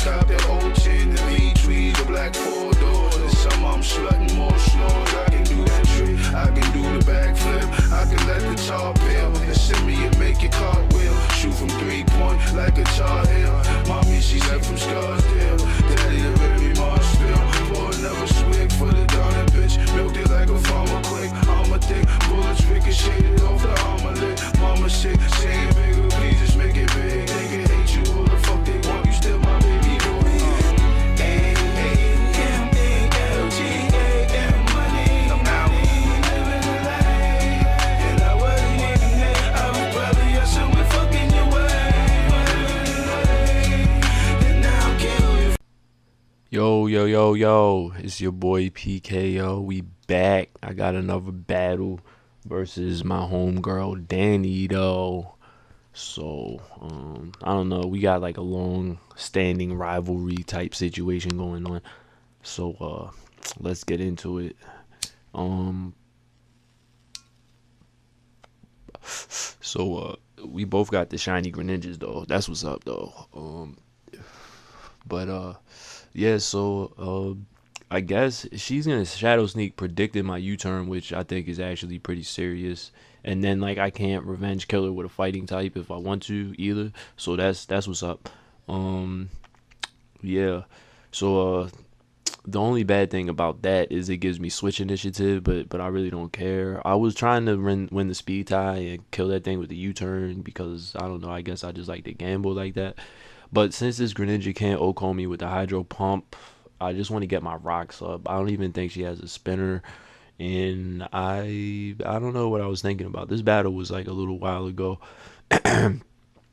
top, that old tin, the V3, the black 4 doors. And some I'm slutting more slows. I can do that trick, I can do the backflip, I can let the tar peel. And send me and make your cartwheel. Shoot from 3-point like a Tar Heel. Mommy, she left from Scarsdale. Daddy, a very Marshville. Pour another swig for the Dani bitch. Milked it like a farmer quick. I'm a thick, bullets ricocheted off the armor lid. Mama sick, saying bigger, please just make it big. Nigga hate you, who the fuck they want? You still my baby boy. Yo, it's your boy PK, we back. I got another battle versus my homegirl Dani, though. So, I don't know, we got like a long standing rivalry type situation going on. So, let's get into it. We both got the shiny Greninjas, though. That's what's up, though. Yeah, so I guess she's gonna Shadow Sneak, predicted my U-turn, which I think is actually pretty serious. And then like I can't revenge kill her with a fighting type if I want to either. So that's what's up. Yeah. So the only bad thing about that is it gives me switch initiative, but I really don't care. I was trying to win the speed tie and kill that thing with the U-turn because I don't know, I guess I just like to gamble like that. But since this Greninja can't OHKO me with the Hydro Pump, I just want to get my rocks up. I don't even think she has a spinner. And I don't know what I was thinking about. This battle was like a little while ago. I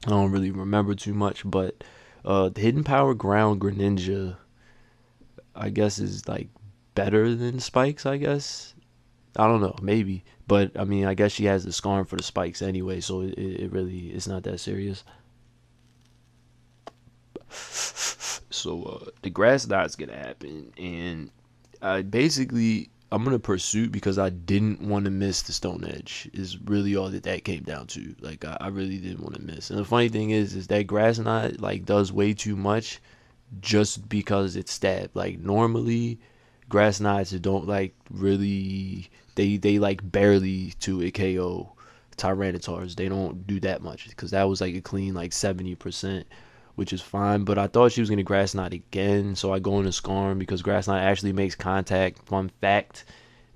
don't really remember too much. But the Hidden Power Ground Greninja, I guess, is like better than Spikes, I guess. I don't know, maybe. But, I mean, I guess she has the Scarm for the Spikes anyway. So it's not that serious. So the grass knot's gonna happen, and I'm gonna pursue because I didn't want to miss the Stone Edge. Is really all that came down to. Like I really didn't want to miss. And the funny thing is that grass knot like does way too much just because it's stabbed. Like normally grass knots don't like really, they like barely to a KO Tyrannotars. They don't do that much because that was like a clean like 70%. Which is fine, but I thought she was going to Grass Knot again, so I go into Scarm because Grass Knot actually makes contact, fun fact,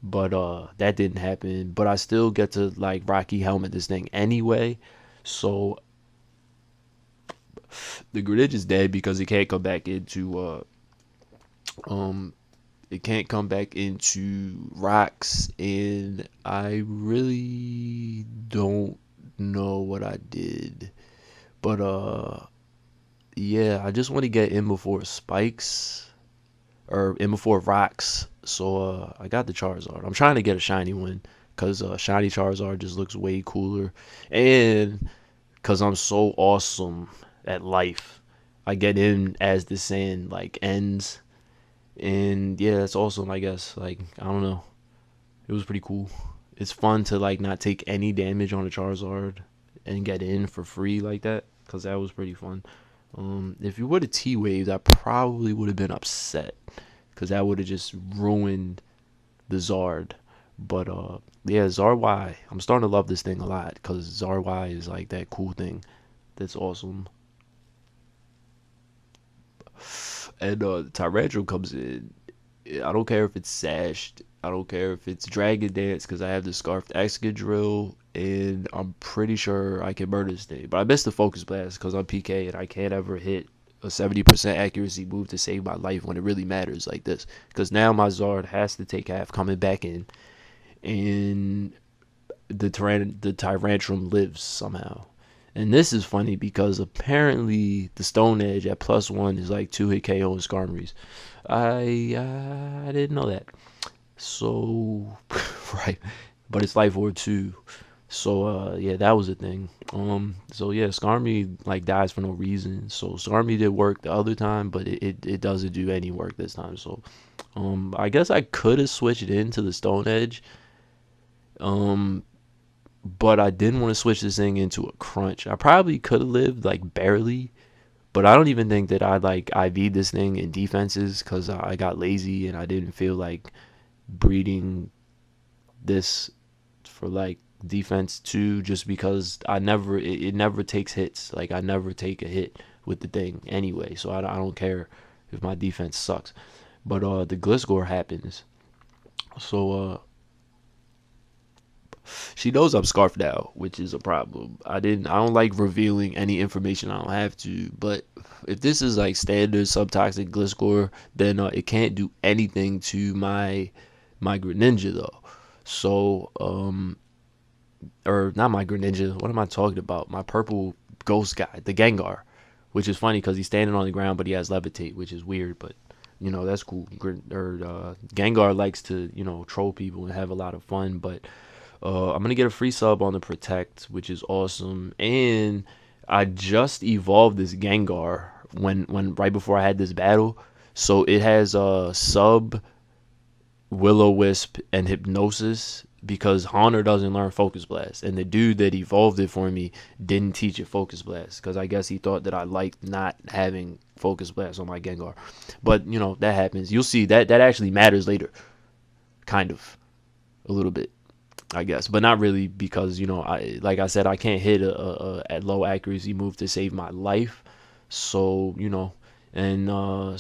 but that didn't happen. But I still get to like Rocky Helmet this thing anyway, so the Greninja is dead because it can't come back into rocks, and I really don't know what I did, but yeah, I just want to get in before Spikes, or in before Rocks. So I got the Charizard. I'm trying to get a shiny one because shiny Charizard just looks way cooler, and because I'm so awesome at life, I get in as the sand like ends, and yeah, that's awesome. I guess like I don't know, it was pretty cool. It's fun to like not take any damage on a Charizard and get in for free like that, because that was pretty fun. If you would have T-Waves, I probably would have been upset because that would have just ruined the Zard. But yeah, Zarwai, I'm starting to love this thing a lot because Zarwai is like that cool thing that's awesome. And Tyrantrum comes in. I don't care if it's Sashed, I don't care if it's Dragon Dance because I have the Scarfed Excadrill, and I'm pretty sure I can murder this thing. But I missed the Focus Blast because I'm PK and I can't ever hit a 70% accuracy move to save my life when it really matters like this. Because now my Zard has to take half coming back in, and the Tyrantrum lives somehow. And this is funny because apparently the Stone Edge at +1 is like 2-hit KO and Skarmories. I didn't know that. So, right. But it's Life Orb too. So, yeah, that was a thing. So yeah, Skarmory like dies for no reason. So Skarmory did work the other time, but it doesn't do any work this time. So, I guess I could have switched it into the Stone Edge. But I didn't want to switch this thing into a Crunch. I probably could have lived like barely, But I don't even think that I like IV'd this thing in defenses because I got lazy and I didn't feel like breeding this for like defense 2, just because it never takes hits. Like I never take a hit with the thing anyway, so I don't care if my defense sucks. But the Gliscor happens. So she knows I'm scarfed now, which is a problem. I don't like revealing any information I don't have to. But if this is like standard subtoxic Gliscor, then it can't do anything to my Greninja though. So or not my Greninja. What am I talking about? My purple ghost guy, the Gengar, which is funny because he's standing on the ground, but he has levitate, which is weird, but that's cool. Gengar likes to troll people and have a lot of fun, but I'm gonna get a free sub on the Protect, which is awesome. And I just evolved this Gengar when right before I had this battle, so it has sub, Will-O-Wisp, and Hypnosis, because Haunter doesn't learn Focus Blast, and the dude that evolved it for me didn't teach it Focus Blast because I guess he thought that I liked not having Focus Blast on my Gengar. But that happens. You'll see that actually matters later, kind of, a little bit, I guess, but not really, because like I said, I can't hit a at low accuracy move to save my life. So and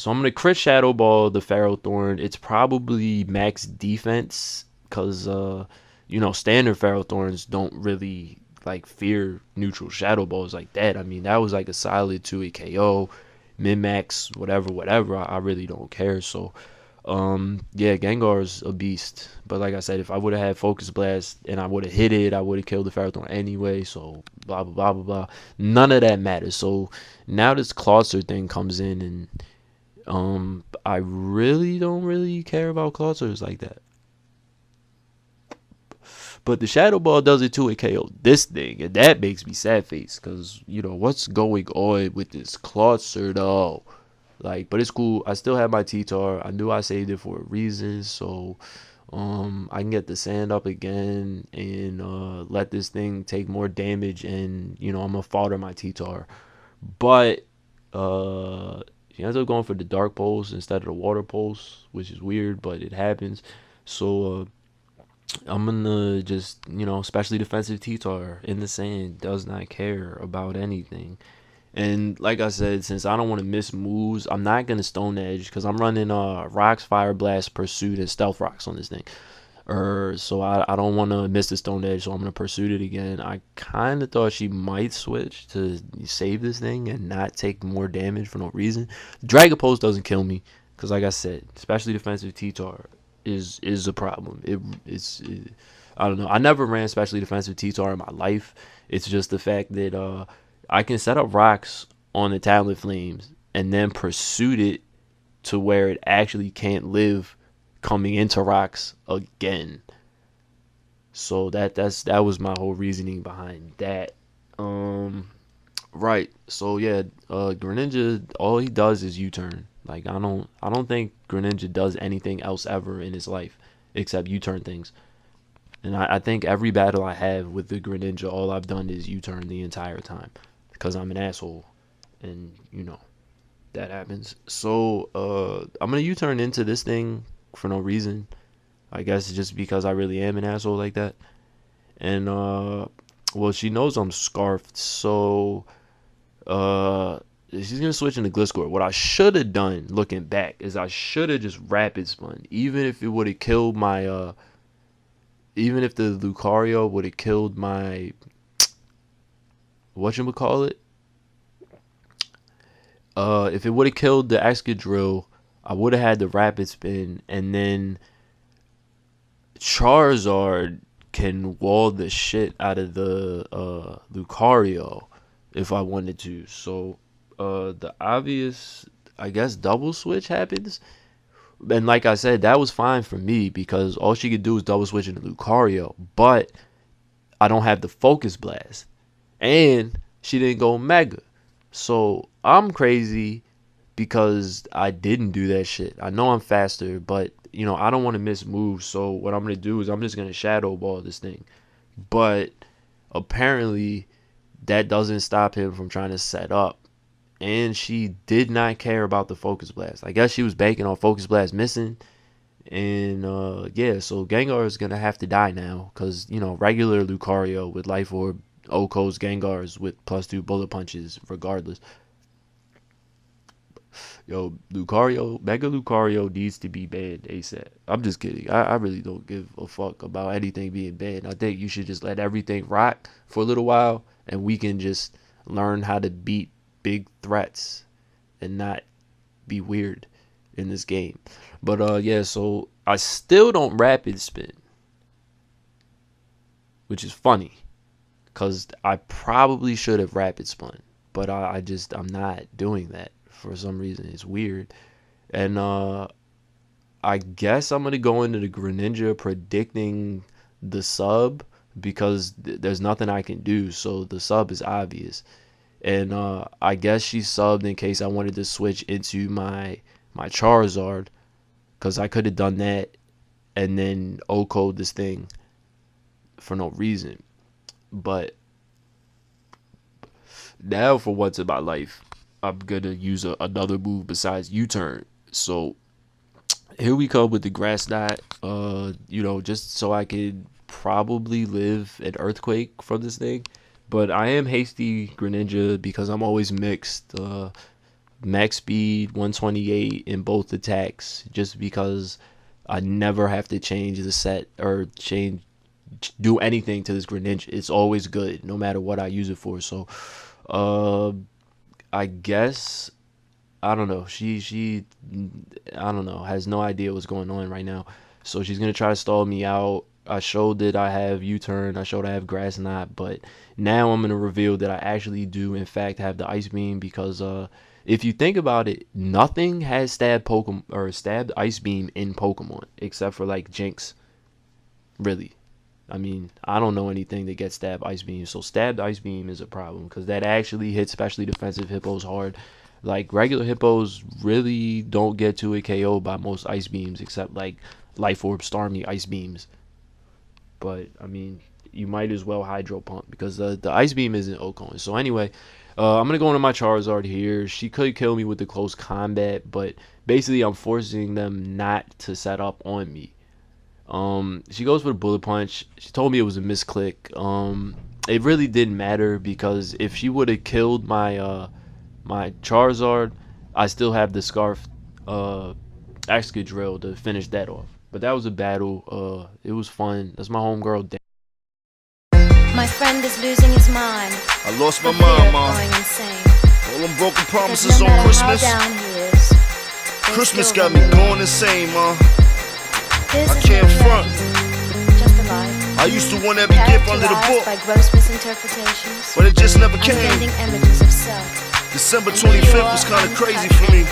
so I'm gonna crit Shadow Ball the Ferrothorn. It's probably max defense because standard Ferrothorns don't really like fear neutral Shadow Balls like that. I mean, that was like a solid 2 KO, min max, whatever. I really don't care. So yeah, Gengar's a beast. But like I said, if I would have had Focus Blast and I would have hit it, I would have killed the Ferrothorn anyway. So blah blah blah blah blah. None of that matters. So now this Clawster thing comes in, and I really don't really care about Clawsters like that. But the Shadow Ball does it to a KO this thing, and that makes me sad face, because what's going on with this Clawster though? Like, but it's cool. I still have my T-Tar. I knew I saved it for a reason, so I can get the sand up again and let this thing take more damage, and I'm gonna fodder my T-Tar. But she ends up going for the Dark Pulse instead of the Water Pulse, which is weird, but it happens. So I'm gonna just especially defensive T-Tar in the sand, does not care about anything. And like I said, since I don't want to miss moves, I'm not going to Stone Edge because I'm running Rocks, Fire Blast, Pursuit, and Stealth Rocks on this thing. So I don't want to miss the Stone Edge, so I'm going to Pursuit it again. I kind of thought she might switch to save this thing and not take more damage for no reason. Dragon Pulse doesn't kill me because, like I said, especially defensive T-Tar is a problem. I don't know. I never ran especially defensive T-Tar in my life. It's just the fact that I can set up rocks on the Talon Flames and then Pursuit it to where it actually can't live coming into rocks again. So that was my whole reasoning behind that. Right. So yeah, Greninja, all he does is U-turn. Like I don't think Greninja does anything else ever in his life except U-turn things. And I think every battle I have with the Greninja, all I've done is U-turn the entire time. Because I'm an asshole, and that happens. So I'm gonna U-turn into this thing for no reason. I guess just because I really am an asshole like that. And well, she knows I'm scarfed, so she's gonna switch into Gliscor. What I should have done, looking back, is I should have just rapid spun, even if it would have killed my even if the Lucario would have killed my whatchamacallit, if it would have killed the Excadrill, I would have had the rapid spin, and then Charizard can wall the shit out of the Lucario if I wanted to. So the obvious, I guess, double switch happens. And like I said, that was fine for me because all she could do is double switch into Lucario, but I don't have the Focus Blast. And she didn't go Mega. So I'm crazy because I didn't do that shit. I know I'm faster, but I don't want to miss moves. So what I'm going to do is I'm just going to Shadow Ball this thing. But apparently that doesn't stop him from trying to set up and she did not care about the Focus Blast. I guess she was banking on Focus Blast missing. And yeah, so Gengar is gonna have to die now, because regular Lucario with Life Orb Oko's Gengars with +2 bullet punches regardless. Yo, Mega Lucario needs to be banned ASAP. I'm just kidding. I really don't give a fuck about anything being banned. I think you should just let everything rock for a little while, and we can just learn how to beat big threats and not be weird in this game. But yeah, so I still don't rapid spin, which is funny, because I probably should have rapid spun, but I'm not doing that for some reason. It's weird. And I guess I'm gonna go into the Greninja predicting the sub, because there's nothing I can do, so the sub is obvious. And I guess she subbed in case I wanted to switch into my Charizard, because I could have done that and then O-code this thing for no reason. But now, for once in my life, I'm gonna use another move besides U-turn. So here we come with the Grass Knot, just so I could probably live an Earthquake from this thing. But I am hasty Greninja because I'm always mixed. Max speed 128 in both attacks, just because I never have to change the set or do anything to this Greninja. It's always good no matter what I use it for. So I guess, I don't know, she I don't know, has no idea what's going on right now, so she's gonna try to stall me out. I showed that I have U-turn, I showed I have Grass Knot, but now I'm gonna reveal that I actually do in fact have the Ice Beam, because if you think about it, nothing has stabbed Pokemon or stabbed Ice Beam in Pokemon except for like Jinx. Really, I mean, I don't know anything that gets stabbed Ice Beam, so stabbed Ice Beam is a problem, because that actually hits especially defensive hippos hard. Like, regular hippos really don't get to a KO by most Ice Beams except like Life Orb, Starmie, Ice Beams. But I mean, you might as well Hydro Pump, because the Ice Beam isn't Okon. So anyway, I'm gonna go into my Charizard here. She could kill me with the close combat, but basically I'm forcing them not to set up on me. She goes for the Bullet Punch. She told me it was a misclick. It really didn't matter, because if she would have killed my my Charizard, I still have the Scarf Excadrill to finish that off. But that was a battle. It was fun. That's my homegirl, Dani. My friend is losing his mind. I lost my mind, ma. All them broken promises on Christmas. Christmas got me going insane, ma. I can't front. Just a lie. I used to want every gift under the book, by gross misinterpretations. but it just never came. Unbending images of self. December 25th was kinda crazy for me.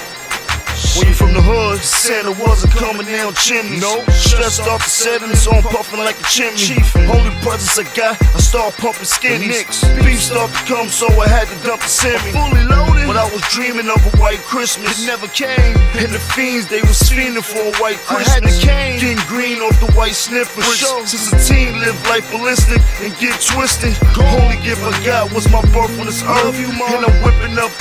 When you from the hood, Santa wasn't coming down chimneys. No, stressed off the setting, so I'm puffing like a chimney. Only presents I got, I start pumping skinnies. Beef start to come, so I had to dump the semi. Fully loaded, but I was dreaming of a white Christmas. It never came, and the fiends, they was fiending for a white Christmas. Getting green off the white sniffers. Since a teen, live life ballistic and get twisted. Only gift I got was my birth on this earth, and I'm whipping up